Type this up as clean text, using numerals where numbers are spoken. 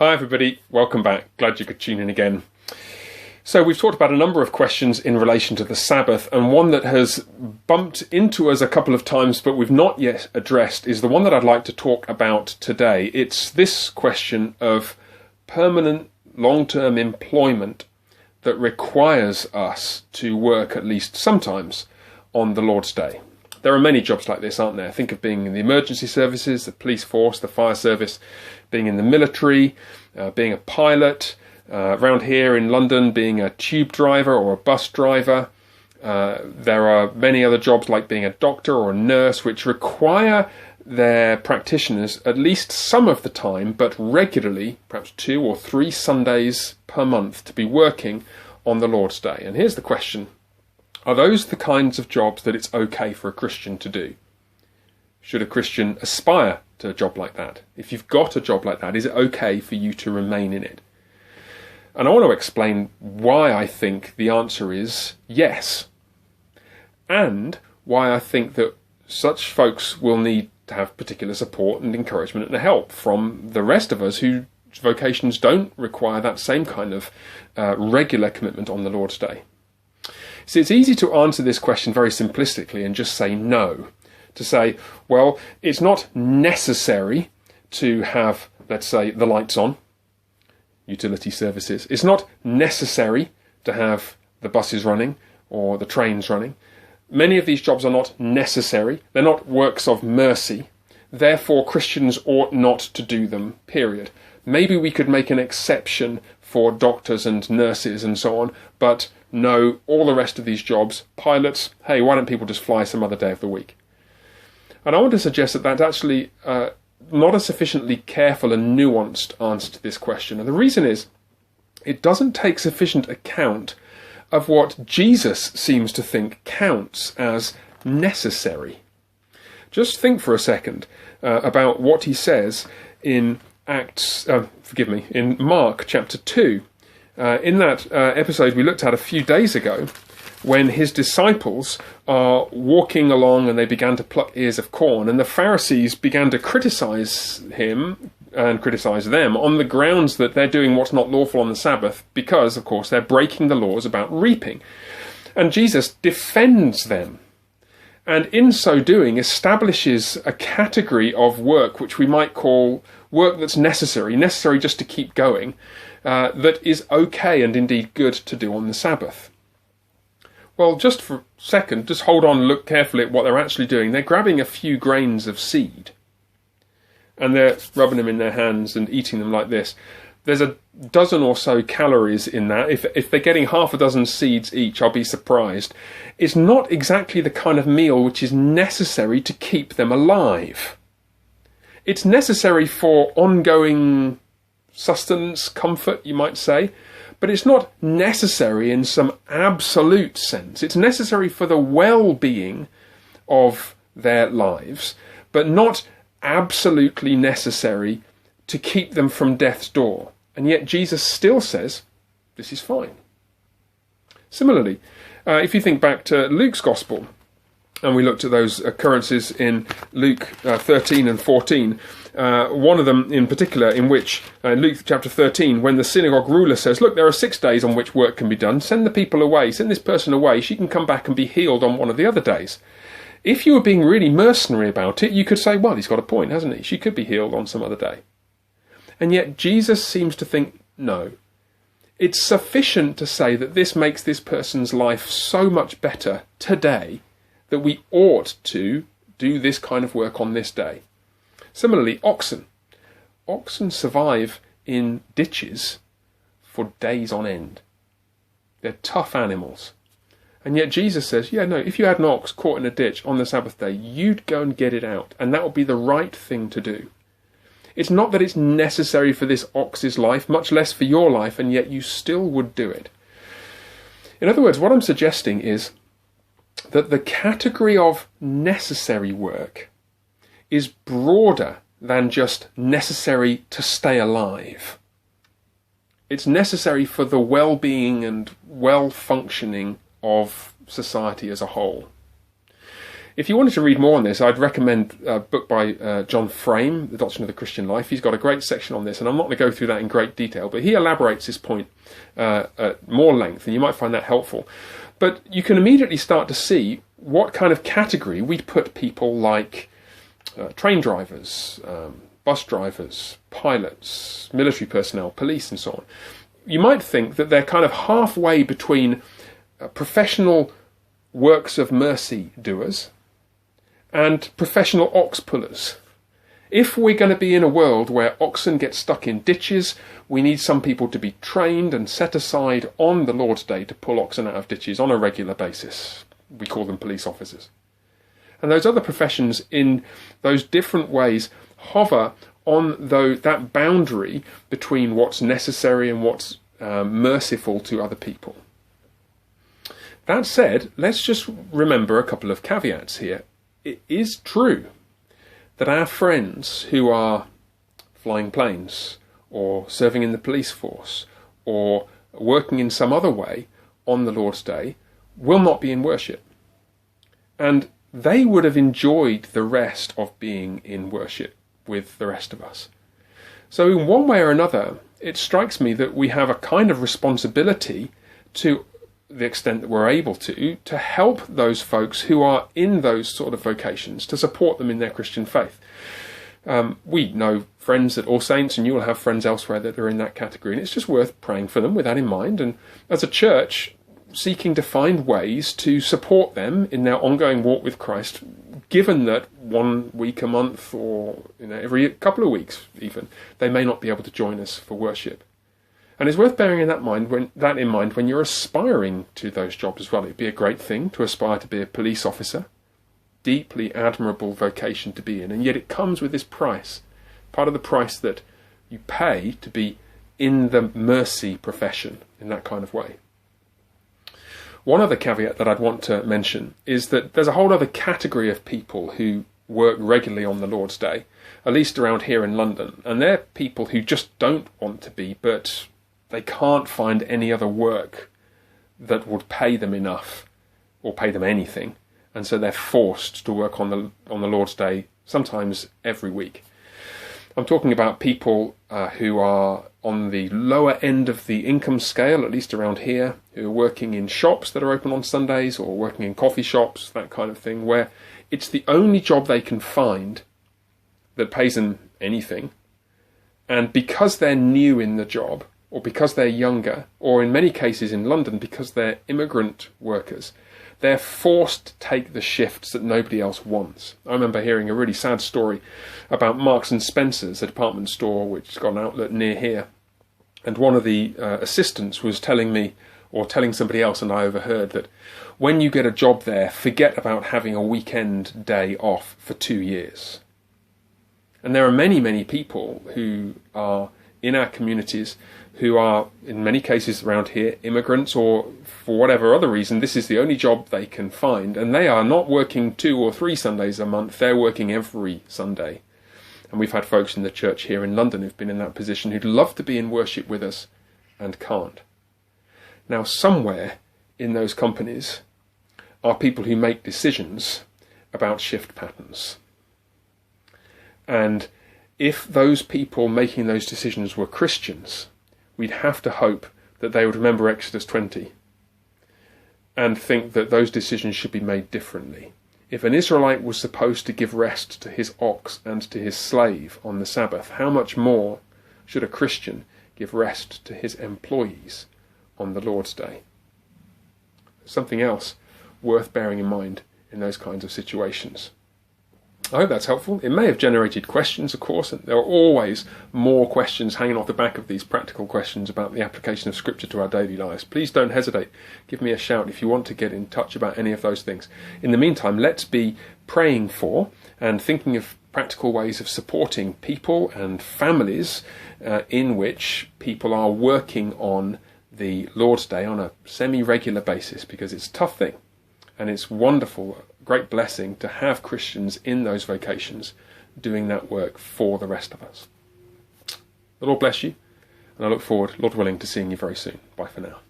Hi everybody, welcome back. Glad you could tune in again. So we've talked about a number of questions in relation to the Sabbath, and one that has bumped into us a couple of times but we've not yet addressed is the one that I'd like to talk about today. It's this question of permanent long-term employment that requires us to work at least sometimes on the Lord's Day. There are many jobs like this, aren't there? Think of being in the emergency services, the police force, the fire service, being in the military, being a pilot, around here in London, being a tube driver or a bus driver. There are many other jobs like being a doctor or a nurse which require their practitioners at least some of the time, but regularly, perhaps 2 or 3 Sundays per month, to be working on the Lord's Day. And here's the question. Are those the kinds of jobs that it's okay for a Christian to do? Should a Christian aspire to a job like that? If you've got a job like that, is it okay for you to remain in it? And I want to explain why I think the answer is yes, and why I think that such folks will need to have particular support and encouragement and help from the rest of us whose vocations don't require that same kind of regular commitment on the Lord's Day. See, it's easy to answer this question very simplistically and just say no. To say, well, it's not necessary to have, let's say, the lights on, utility services. It's not necessary to have the buses running or the trains running. Many of these jobs are not necessary. They're not works of mercy. Therefore, Christians ought not to do them, period. Maybe we could make an exception for doctors and nurses and so on, but no, all the rest of these jobs, pilots, hey, why don't people just fly some other day of the week? And I want to suggest that that's actually not a sufficiently careful and nuanced answer to this question. And the reason is, it doesn't take sufficient account of what Jesus seems to think counts as necessary. Just think for a second about what he says in in Mark chapter 2. In that episode we looked at a few days ago, when his disciples are walking along and they began to pluck ears of corn, and the Pharisees began to criticize him and criticize them on the grounds that they're doing what's not lawful on the Sabbath because, of course, they're breaking the laws about reaping. And Jesus defends them, and in so doing establishes a category of work which we might call work that's necessary just to keep going, that is okay and indeed good to do on the Sabbath. Well, just for a second, just hold on and look carefully at what they're actually doing. They're grabbing a few grains of seed and they're rubbing them in their hands and eating them like this. There's a dozen or so calories in that. If they're getting half a dozen seeds each, I'll be surprised. It's not exactly the kind of meal which is necessary to keep them alive. It's necessary for ongoing sustenance, comfort, you might say, but it's not necessary in some absolute sense. It's necessary for the well-being of their lives, but not absolutely necessary to keep them from death's door. And yet Jesus still says, this is fine. Similarly, if you think back to Luke's Gospel, and we looked at those occurrences in Luke 13 and 14, one of them in particular in which, Luke chapter 13, when the synagogue ruler says, look, there are 6 days on which work can be done, send the people away, send this person away, she can come back and be healed on one of the other days. If you were being really mercenary about it, you could say, well, he's got a point, hasn't he? She could be healed on some other day. And yet Jesus seems to think, no. It's sufficient to say that this makes this person's life so much better today that we ought to do this kind of work on this day. Similarly, oxen. Oxen survive in ditches for days on end. They're tough animals. And yet Jesus says, yeah, no, if you had an ox caught in a ditch on the Sabbath day, you'd go and get it out, and that would be the right thing to do. It's not that it's necessary for this ox's life, much less for your life, and yet you still would do it. In other words, what I'm suggesting is that the category of necessary work is broader than just necessary to stay alive. It's necessary for the well-being and well-functioning of society as a whole. If you wanted to read more on this, I'd recommend a book by John Frame, The Doctrine of the Christian Life. He's got a great section on this, and I'm not going to go through that in great detail, but he elaborates this point at more length, and you might find that helpful. But you can immediately start to see what kind of category we'd put people like train drivers, bus drivers, pilots, military personnel, police, and so on. You might think that they're kind of halfway between professional works of mercy doers and professional ox pullers. If we're going to be in a world where oxen get stuck in ditches, we need some people to be trained and set aside on the Lord's Day to pull oxen out of ditches on a regular basis. We call them police officers. And those other professions in those different ways hover on that boundary between what's necessary and what's merciful to other people. That said, let's just remember a couple of caveats here. It is true that our friends who are flying planes or serving in the police force or working in some other way on the Lord's Day will not be in worship. And they would have enjoyed the rest of being in worship with the rest of us. So in one way or another, it strikes me that we have a kind of responsibility, to the extent that we're able to help those folks who are in those sort of vocations, to support them in their Christian faith. We know friends at All Saints, and you will have friends elsewhere that are in that category, and it's just worth praying for them with that in mind, and as a church, seeking to find ways to support them in their ongoing walk with Christ, given that 1 week a month, or every couple of weeks even, they may not be able to join us for worship. And it's worth bearing that in mind when you're aspiring to those jobs as well. It'd be a great thing to aspire to be a police officer. Deeply admirable vocation to be in. And yet it comes with this price. Part of the price that you pay to be in the mercy profession in that kind of way. One other caveat that I'd want to mention is that there's a whole other category of people who work regularly on the Lord's Day, at least around here in London. And they're people who just don't want to be, but they can't find any other work that would pay them enough or pay them anything, and so they're forced to work on the Lord's Day, sometimes every week. I'm talking about people who are on the lower end of the income scale, at least around here, who are working in shops that are open on Sundays or working in coffee shops, that kind of thing, where it's the only job they can find that pays them anything, and because they're new in the job, or because they're younger, or in many cases in London because they're immigrant workers, they're forced to take the shifts that nobody else wants. I remember hearing a really sad story about Marks and Spencer's, a department store which has got an outlet near here. And one of the assistants was telling me, or telling somebody else, and I overheard, that when you get a job there, forget about having a weekend day off for 2 years. And there are many, many people who are in our communities who are, in many cases around here, immigrants, or for whatever other reason, this is the only job they can find, and they are not working 2 or 3 Sundays a month, they're working every Sunday. And we've had folks in the church here in London who've been in that position, who'd love to be in worship with us and can't. Now, somewhere in those companies are people who make decisions about shift patterns. And if those people making those decisions were Christians, we'd have to hope that they would remember Exodus 20 and think that those decisions should be made differently. If an Israelite was supposed to give rest to his ox and to his slave on the Sabbath, how much more should a Christian give rest to his employees on the Lord's Day? Something else worth bearing in mind in those kinds of situations. I hope that's helpful. It may have generated questions, of course, and there are always more questions hanging off the back of these practical questions about the application of Scripture to our daily lives. Please don't hesitate. Give me a shout if you want to get in touch about any of those things. In the meantime, let's be praying for and thinking of practical ways of supporting people and families in which people are working on the Lord's Day on a semi-regular basis, because it's a tough thing and it's wonderful, great blessing to have Christians in those vocations doing that work for the rest of us. The Lord bless you, and I look forward, Lord willing, to seeing you very soon. Bye for now.